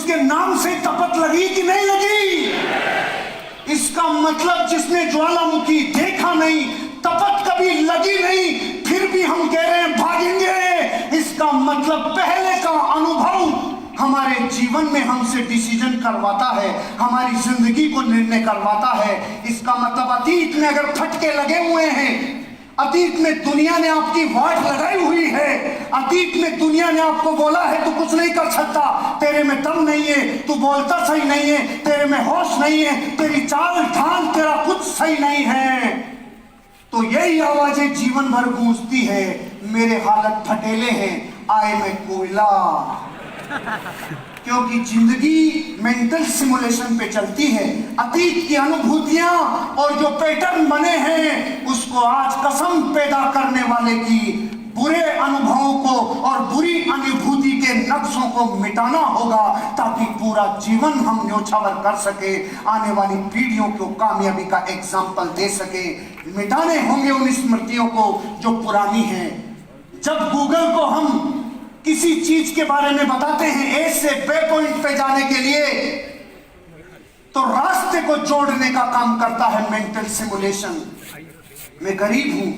उसके नाम से तपत लगी कि नहीं लगी? इसका मतलब जिसने ज्वालामुखी देखा नहीं, तपत कभी लगी नहीं, फिर भी हम कह रहे हैं भागेंगे, इसका मतलब पहले का अनुभव हमारे जीवन में हमसे डिसीजन करवाता है, हमारी जिंदगी को निर्णय करवाता है। इसका मतलब अतीत में अगर फटके लगे हुए हैं, अतीत में दुनिया ने आपकी वाट लगाई हुई है, अतीत में दुनिया ने आपको बोला है तू कुछ नहीं कर सकता, तेरे में दम नहीं है, तू बोलता सही नहीं है, तेरे में होश नहीं है, तेरी चाल ढाल तेरा कुछ सही नहीं है, तो यही आवाजें जीवन भर गूंजती है, मेरे हालत फटेले हैं, आए मैं कोयला। क्योंकि जिंदगी मेंटल सिमुलेशन पे चलती है। अतीत की अनुभूतियां और जो पैटर्न बने हैं उसको आज कसम पैदा करने वाले की बुरे अनुभवों को और बुरी अनुभूति के नक्शों को मिटाना होगा, ताकि पूरा जीवन हम न्योछावर कर सके, आने वाली पीढ़ियों को कामयाबी का एग्जाम्पल दे सके। मिटाने होंगे उन स्मृतियों को जो पुरानी हैं। जब गूगल को हम किसी चीज के बारे में बताते हैं ए से बे पॉइंट पे जाने के लिए, तो रास्ते को जोड़ने का काम करता है मेंटल सिमुलेशन। मैं गरीब हूं,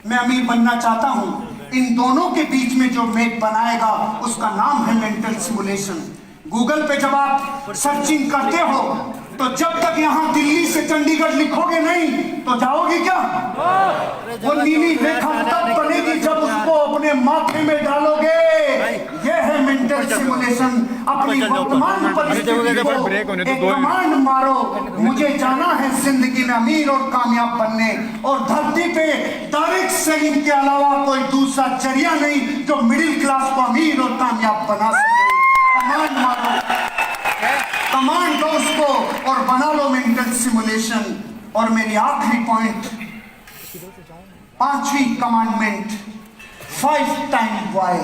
मैं अमीर बनना चाहता हूं, इन दोनों के बीच में जो मेप बनाएगा उसका नाम है मेंटल सिमुलेशन। गूगल पे जब आप सर्चिंग करते हो तो जब तक यहां दिल्ली से चंडीगढ़ लिखोगे नहीं तो जाओगे क्या? वो नीली रेखा तब बनेगी जब उसको अपने माथे में डालोगे। यह है मेंटल सिमुलेशन। अपनी वर्तमान परिस्थिति को एक कमांड मारो, मुझे जाना है जिंदगी में अमीर और कामयाब बनने, और धरती पे डायरेक्ट सेलिंग के अलावा कोई दूसरा जरिया नहीं जो मिडिल क्लास को अमीर और कामयाब बना सके। कमांड मारो, कमांड दो उसको और बना लो मेंटल सिमुलेशन। और मेरी आखिरी पॉइंट, पांचवी कमांडमेंट, 5 टाइम वाई,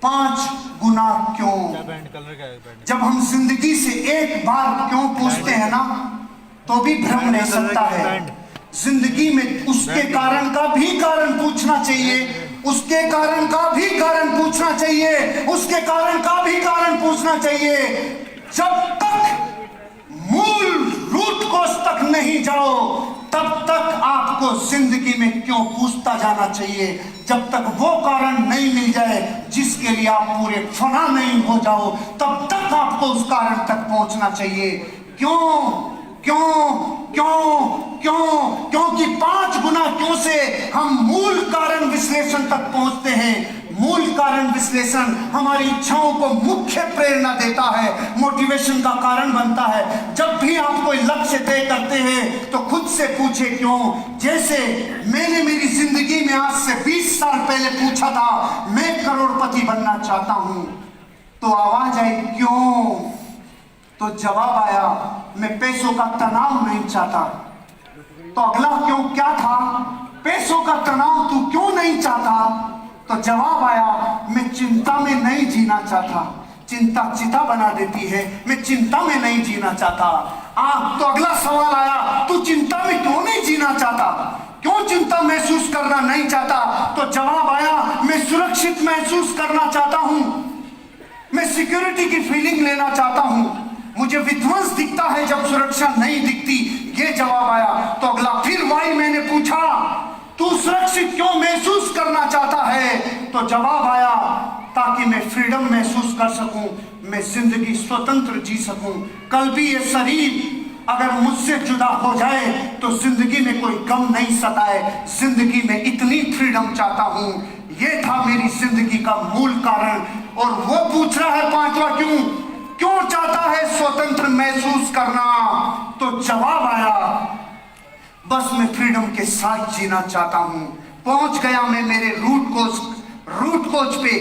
5 गुना क्यों। जब हम जिंदगी से एक बार क्यों पूछते हैं ना तो भी भ्रम रह सकता है। जिंदगी में उसके कारण का भी कारण पूछना चाहिए, उसके कारण का भी कारण पूछना चाहिए, उसके कारण का भी कारण पूछना चाहिए। जब तक मूल रूट कोस तक नहीं जाओ तब तक आपको जिंदगी में क्यों पूछता जाना चाहिए। जब तक वो कारण नहीं मिल जाए जिसके लिए आप पूरे फना नहीं हो जाओ तब तक आपको उस कारण तक पहुंचना चाहिए। क्यों क्यों क्यों क्यों? क्योंकि 5 गुना क्यों से हम मूल कारण विश्लेषण तक पहुंचते हैं। मूल कारण विश्लेषण हमारी इच्छाओं को मुख्य प्रेरणा देता है, मोटिवेशन का कारण बनता है। जब भी आप कोई लक्ष्य तय करते हैं तो खुद से पूछे क्यों। जैसे मैंने मेरी जिंदगी में आज से 20 साल पहले पूछा था मैं करोड़पति बनना चाहता हूं, तो आवाज आई क्यों, तो जवाब आया मैं पैसों का तनाव नहीं चाहता। तो अगला क्यों क्या था, पैसों का तनाव तू क्यों नहीं चाहता, तो जवाब आया मैं चिंता में नहीं जीना चाहता। चिंता चिता बना देती है, मैं चिंता में नहीं जीना चाहता। तो अगला सवाल आया तू चिंता में क्यों नहीं जीना चाहता, क्यों चिंता महसूस करना नहीं चाहता, तो जवाब आया मैं सुरक्षित महसूस करना चाहता हूं, मैं सिक्योरिटी की फीलिंग लेना चाहता हूं, मुझे विध्वंस दिखता है जब सुरक्षा नहीं दिखती, ये जवाब आया। तो अगला फिर वाई मैंने पूछा तू सुरक्षित क्यों महसूस करना चाहता है, तो जवाब आया ताकि मैं फ्रीडम महसूस कर सकूं, मैं जिंदगी स्वतंत्र जी सकूं। कल भी ये शरीर अगर मुझसे जुदा हो जाए तो जिंदगी में कोई गम नहीं सताए, जिंदगी में इतनी फ्रीडम चाहता हूं। ये था मेरी जिंदगी का मूल कारण। और वो पूछ रहा है 5वां क्यों, क्यों चाहता है स्वतंत्र महसूस करना, तो जवाब आया बस मैं फ्रीडम के साथ जीना चाहता हूं। पहुंच गया मैं मेरे रूट कोच पे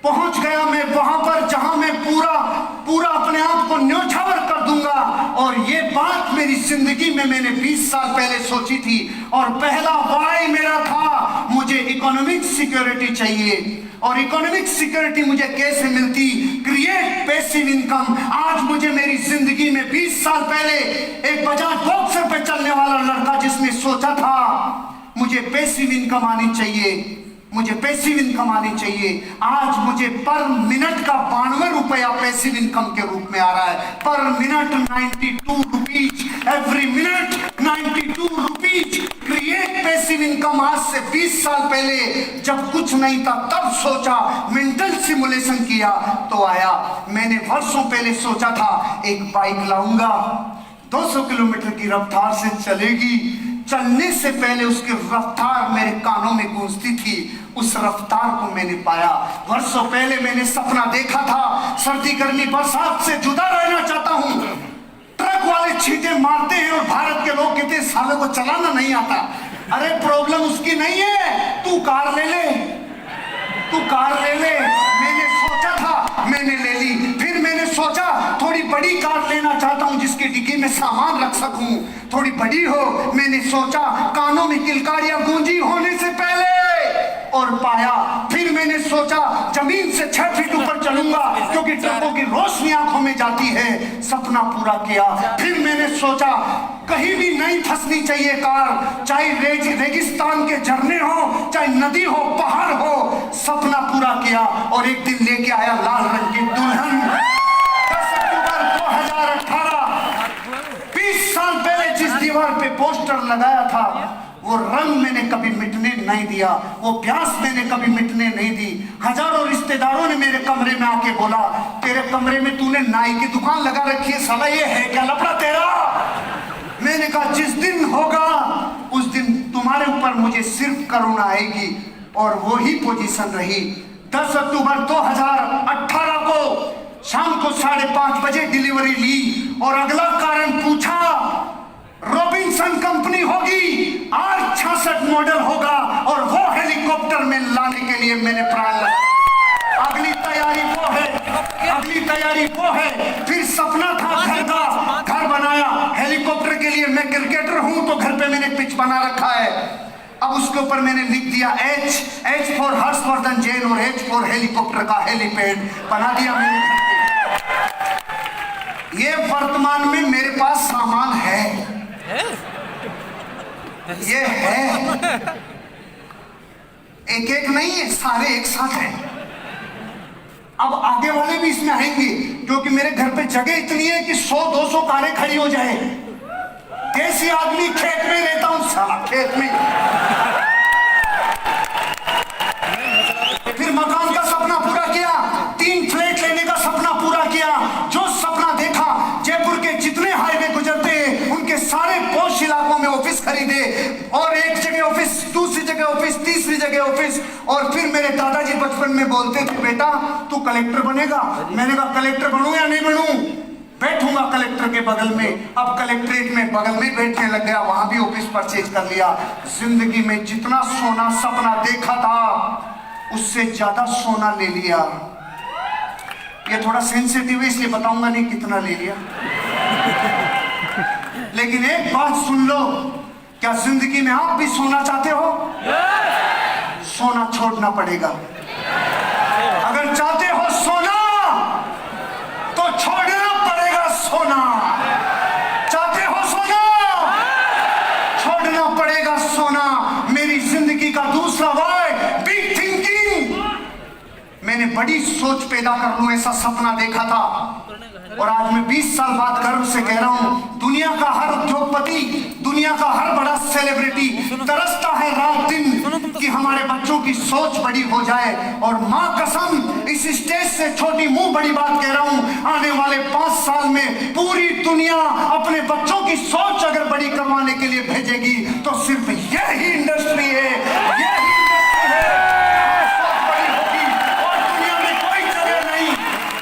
पहुंच गया मैं वहां पर जहां मैं पूरा अपने आप को न्योछावर कर दूंगा। और ये बात मेरी जिंदगी में मैंने 20 साल पहले सोची थी। और पहला वाई मेरा था मुझे इकोनॉमिक सिक्योरिटी चाहिए। और इकोनॉमिक सिक्योरिटी मुझे कैसे मिलती, क्रिएट पैसिव इनकम। आज मुझे मेरी जिंदगी में 20 साल पहले एक बजाज बॉक्सर पे चलने वाला लड़का जिसने सोचा था मुझे पैसिव इनकम आनी चाहिए, मुझे पैसिव इनकम आनी चाहिए। आज मुझे पर मिनट का 92 रुपया पैसिव इनकम के रूप में आ रहा है। पर minute 92 rupees, every minute 92 rupees. Create passive income. आज से 20 साल पहले जब कुछ नहीं था तब सोचा, मेंटल सिमुलेशन किया तो आया। मैंने वर्षों पहले सोचा था एक बाइक लाऊंगा, 200 किलोमीटर की रफ्तार से चलेगी। चलने से पहले उसकी रफ्तार मेरे कानों में गूंजती थी, उस रफ्तार को मैंने पाया। वर्षों पहले मैंने सपना देखा था, सर्दी गर्मी बरसात से जुदा रहना चाहता हूं। ट्रक वाले छींटे मारते हैं और भारत के लोग कहते हैं साले को चलाना नहीं आता। अरे प्रॉब्लम उसकी नहीं है, तू कार ले ले, तू कार ले ले। मैंने सोचा था, मैंने ले ली। फिर मैंने सोचा थोड़ी बड़ी कार लेना चाहता हूं जिसकी डिग्गी में सामान रख सकूं, थोड़ी बड़ी हो। मैंने सोचा कानों में किलकारियां गूंजी होने से पहले, और पाया। फिर मैंने सोचा जमीन से 6 फीट ऊपर चलूंगा क्योंकि ट्रकों की रोशनी आंखों में जाती है। सपना पूरा किया। फिर मैंने सोचा कहीं भी नहीं फंसनी चाहिए कार, चाहे रेगिस्तान के झरने हो, चाहे नदी हो, पहाड़ हो। सपना पूरा किया और एक दिन लेके आया लाल रंग की दुल्हन। 10 अक्टूबर 2018, 20 साल पहले जिस दीवार पे पोस्टर लगाया था वो रंग मैंने कभी मिटने नहीं दिया, वो प्यास मैंने कभी मिटने नहीं दी। हजारों रिश्तेदारों ने मेरे कमरे में आके बोला तेरे कमरे में तूने नाई की दुकान लगा रखी है, साला ये है क्या लफड़ा तेरा? मैंने कहा जिस दिन होगा उस दिन तुम्हारे ऊपर मुझे सिर्फ करुणा आएगी, और वो ही पोजीशन रही। 10 अक्टूबर 2018 को शाम को 5:30 बजे डिलीवरी ली और अगला कारण पूछा। रॉबिन्सन कंपनी होगी, R66 मॉडल होगा और वो हेलीकॉप्टर में लाने के लिए मैंने प्राण लगाया। अगली तैयारी वो है, अगली तैयारी वो है। फिर सपना था घर का, घर बनाया। हेलीकॉप्टर के लिए मैं क्रिकेटर हूं तो घर पे मैंने पिच बना रखा है। अब उसके ऊपर मैंने लिख दिया H फॉर हर्षवर्धन जैन और H फॉर हेलीकॉप्टर का हेलीपैड बना दिया मैंने घर पे। ये वर्तमान में मेरे पास सामान है, ये है, एक एक नहीं है, सारे एक साथ हैं। अब आगे वाले भी इसमें आएंगे क्योंकि मेरे घर पे जगह इतनी है कि 100-200 कारें खड़ी हो जाए। कैसी आदमी खेत में रहता हूं, साला खेत में। फिर मकान का सपना पूरा किया, 3 फ्लैट लेने का सपना पूरा किया। जो सपना देखा, जयपुर के जितने हाईवे गुजरते हैं उनके सारे पॉश इलाकों में ऑफिस खरीदे, और एक जगह ऑफिस, दूसरी जगह ऑफिस, तीसरी जगह ऑफिस। और फिर मेरे दादाजी बचपन में बोलते थे बेटा तू कलेक्टर बनेगा। मैंने कहा कलेक्टर बनूं या नहीं बनूं, बैठूंगा कलेक्टर के बगल में। अब कलेक्ट्रेट में बगल में बैठने लग गया, वहां भी ऑफिस परचेज कर लिया। जिंदगी में जितना सोना सपना देखा था उससे ज्यादा सोना ले लिया। ये थोड़ा सेंसिटिव है इसलिए बताऊंगा नहीं कितना ले लिया। लेकिन एक बात सुन लो, क्या जिंदगी में आप भी सोना चाहते हो? सोना छोड़ना पड़ेगा। अगर चाहते हो सोना तो छोड़ना पड़ेगा सोना। चाहते हो सोना, छोड़ना पड़ेगा सोना। मेरी जिंदगी का दूसरा वर्ड बिग थिंकिंग। मैंने बड़ी सोच पैदा कर लूं ऐसा सपना देखा था, और आज मैं 20 साल बाद गर्व से कह रहा हूं दुनिया का हर उद्योगपति, दुनिया का हर बड़ा सेलिब्रिटी तरसता है रात दिन कि हमारे बच्चों की सोच बड़ी हो जाए। और मां कसम इस स्टेज से छोटी मुंह बड़ी बात कह रहा हूं, आने वाले 5 साल में पूरी दुनिया अपने बच्चों की सोच अगर बड़ी करवाने के लिए भेजेगी तो सिर्फ यही इंडस्ट्री है, यही इंडस्ट्री है सोच बड़ी होगी, और दुनिया में कोई जगह नहीं।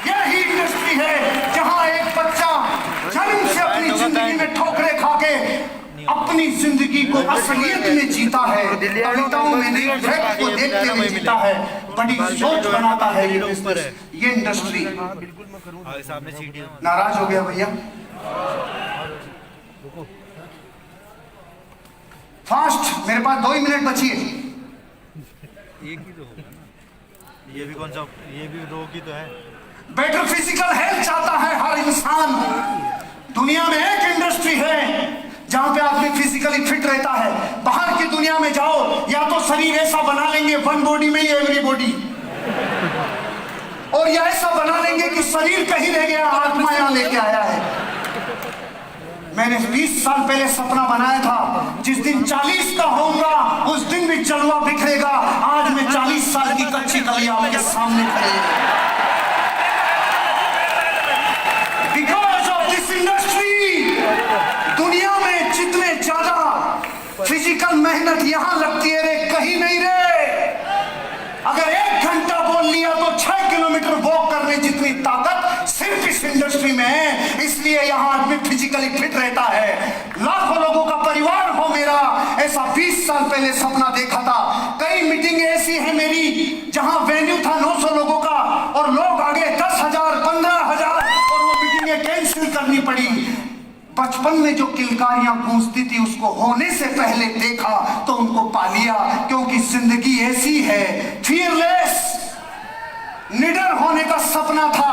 यही इंडस्ट्री है जहां एक बच्चा जन्म से अपनी जिंदगी में ठोकरें खा के अपनी जिंदगी को असलियत में जीता है, कविताओं में नहीं, फैक्ट को देखते हुए जीता है, बड़ी सोच बनाता है ये इंडस्ट्री। नाराज हो गया भैया? फास्ट, मेरे पास 2 ही मिनट बची है। एक ही तो होगा ना, ये भी कौन सा, ये भी रोग ही तो है। बेटर फिजिकल हेल्थ चाहता है हर इंसान। दुनिया में एक इंडस्ट्री है जहां पे आदमी फिजिकली फिट रहता है। बाहर की दुनिया में जाओ, या तो शरीर ऐसा बना लेंगे वन बॉडी में ही एवरी बॉडी, और या ऐसा बना लेंगे कि शरीर कहीं रह गया, आत्मा यहां लेके आया है। मैंने 20 साल पहले सपना बनाया था, जिस दिन 40 का होऊंगा उस दिन भी जलवा बिखरेगा। आज मैं 40 साल की कच्ची कली आपके सामने खड़ी है। बिकॉज ऑफ दिस इंडस्ट्री, दुनिया में जितने ज्यादा फिजिकल मेहनत यहां लगती है रे, कहीं नहीं रे। अगर 1 घंटा बोल लिया तो 6 किलोमीटर वॉक करने जितनी ताकत सिर्फ इस इंडस्ट्री में है। इसलिए यहां आदमी फिजिकली फिट रहता है। लाखों लोगों का परिवार हो मेरा, ऐसा 20 साल पहले सपना देखा था। कई मीटिंग ऐसी है मेरी जहां वेन्यू था 900 लोगों का, और लोग आगे 10,000 15,000, और वो मीटिंगें कैंसिल करनी पड़ी। बचपन में जो किलकारियां गूंजती थी उसको होने से पहले देखा तो उनको पा लिया, क्योंकि जिंदगी ऐसी है। फियरलेस, निडर होने का सपना था।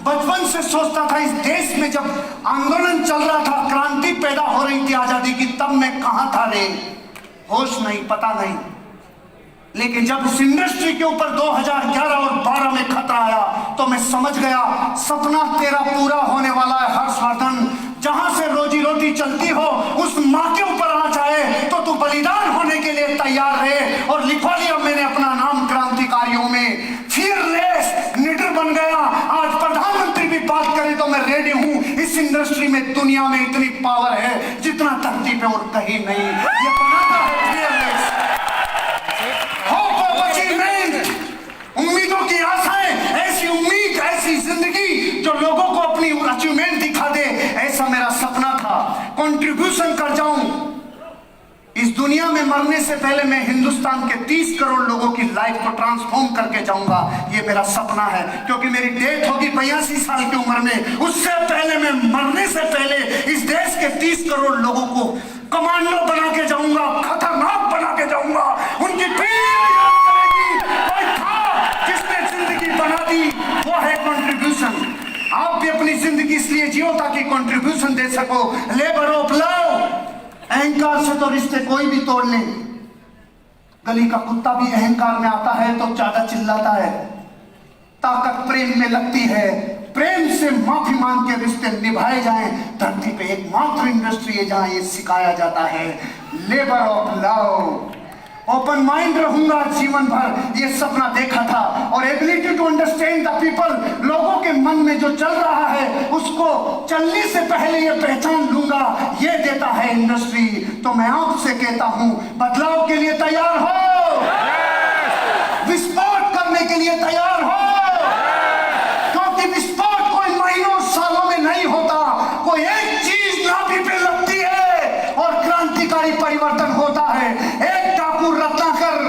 बचपन से सोचता था, इस देश में जब आंदोलन चल रहा था, क्रांति पैदा हो रही थी आजादी की, तब मैं कहां था रे, होश नहीं, पता नहीं। लेकिन जब इस इंडस्ट्री के ऊपर 2011 और 12 में खतरा आया तो मैं समझ गया सपना तेरा पूरा होने वाला है हर्षवर्धन। जहां से रोजी रोटी चलती हो उस मां के ऊपर आ जाए तो तू बलिदान होने के लिए तैयार रहे। और लिखवा लिया मैंने अपना नाम क्रांतिकारियों में। फियरलेस, निडर बन गया। आज प्रधानमंत्री भी बात करे तो मैं रेडी हूं। इस इंडस्ट्री में, दुनिया में इतनी पावर है जितना धरती पे और कहीं नहीं। ये बनाता है फियरलेस, होप ऑफ अचीवमेंट, उम्मीदों की आशाएं, ऐसी उम्मीद, ऐसी जिंदगी जो लोगों को अपनी अचीवमेंट दिखा दे, ऐसा मेरा सपना था। कंट्रीब्यूशन कर जाऊं इस दुनिया में। मरने से पहले मैं हिंदुस्तान के 30 करोड़ लोगों की लाइफ को ट्रांसफॉर्म करके जाऊंगा, ये मेरा सपना है। क्योंकि मेरी डेथ होगी 82 साल की उम्र में, उससे पहले मैं मरने से पहले इस देश के 30 करोड़ लोगों को कमांडो बना के जाऊंगा, खतरनाक बना के जाऊंगा। उनकी पीढ़ी याद करेगी, कोई था जिसने जिंदगी बना दी, वो है कंट्रीब्यूशन। आप भी अपनी जिंदगी इसलिए जियो ताकि कंट्रीब्यूशन दे सको। लेबर ऑफ लव, अहंकार से तो रिश्ते कोई भी तोड़ ले। गली का कुत्ता भी अहंकार में आता है तो ज्यादा चिल्लाता है। ताकत प्रेम में लगती है। प्रेम से माफी मांग के रिश्ते निभाए जाएं। धरती पे एकमात्र इंडस्ट्री है जहां ये सिखाया जाता है, labour of love. Open mind रहूंगा जीवन भर, ये सपना देखा था। और ability to understand the people, लोगों के मन में जो चल रहा है उसको चलने से पहले ये पहचान लूंगा, ये देता है इंडस्ट्री। तो मैं आपसे कहता हूं, बदलाव के लिए तैयार हो, विस्फोट करने के लिए तैयार हो। क्योंकि विस्फोट कोई महीनों सालों में नहीं होता, कोई एक चीज नाभि पे लगती है और क्रांतिकारी परिवर्तन होता है। एक डाकू रत्नाकर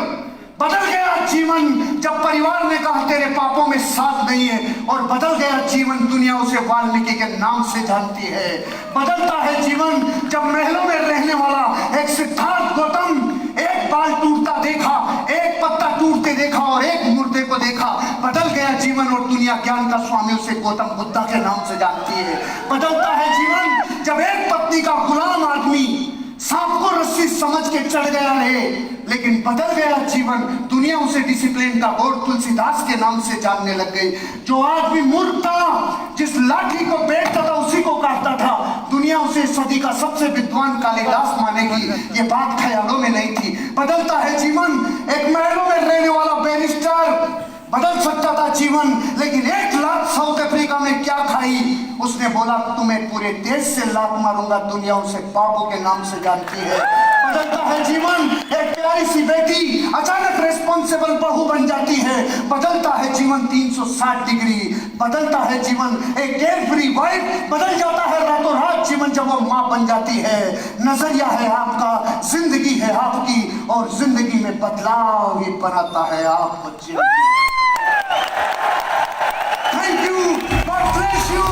बदल गया जीवन जब परिवार ने कहा तेरे पापों में साथ नहीं है, और बदल गया जीवन दुनिया उसे वाल्मीकि के नाम से जानती है। बदलता है जीवन जब महलों में रहने वाला एक सिद्धार्थ गौतम एक बाल टूटता देखा, एक पत्ता टूटते देखा और एक मुर्दे को देखा। बदल गया जीवन और दुनिया ज्ञान का स्वामी उसे गौतम बुद्धा के नाम से जानती है। बदलता है जीवन जब एक पत्नी का गुलाम आदमी सांप को रस्सी समझ के चढ़ गया है, लेकिन बदल गया जीवन। दुनिया उसे डिसिप्लिन का गॉड तुलसीदास के नाम से जानने लग गई। जो आदमी मूर्ख था, जिस लाठी को बेचता था उसी को काटता था, दुनिया उसे सदी का सबसे विद्वान कालिदास मानेगी। ये बात ख्यालों में नहीं थी। बदलता है जीवन, एक महलों में रहने वाला बैरिस्टर बदल सकता था जीवन, लेकिन 1 लाख साउथ अफ्रीका में क्या खाई, उसने बोला तुम्हें पूरे देश से लात मारूंगा, दुनिया उसे पापों के नाम से जानती है। बदलता है जीवन, एक प्यारी सी बेटी अचानक रेस्पॉन्सिबल बहू बन जाती है। बदलता है जीवन 360 डिग्री। बदलता है जीवन, एक केयरफ्री वाइफ बदल जाता है रातों रात जीवन जब वो माँ बन जाती है। नजरिया है आपका, जिंदगी है आपकी, और जिंदगी में बदलाव ही बनाता है आपको। Thank you. God bless you.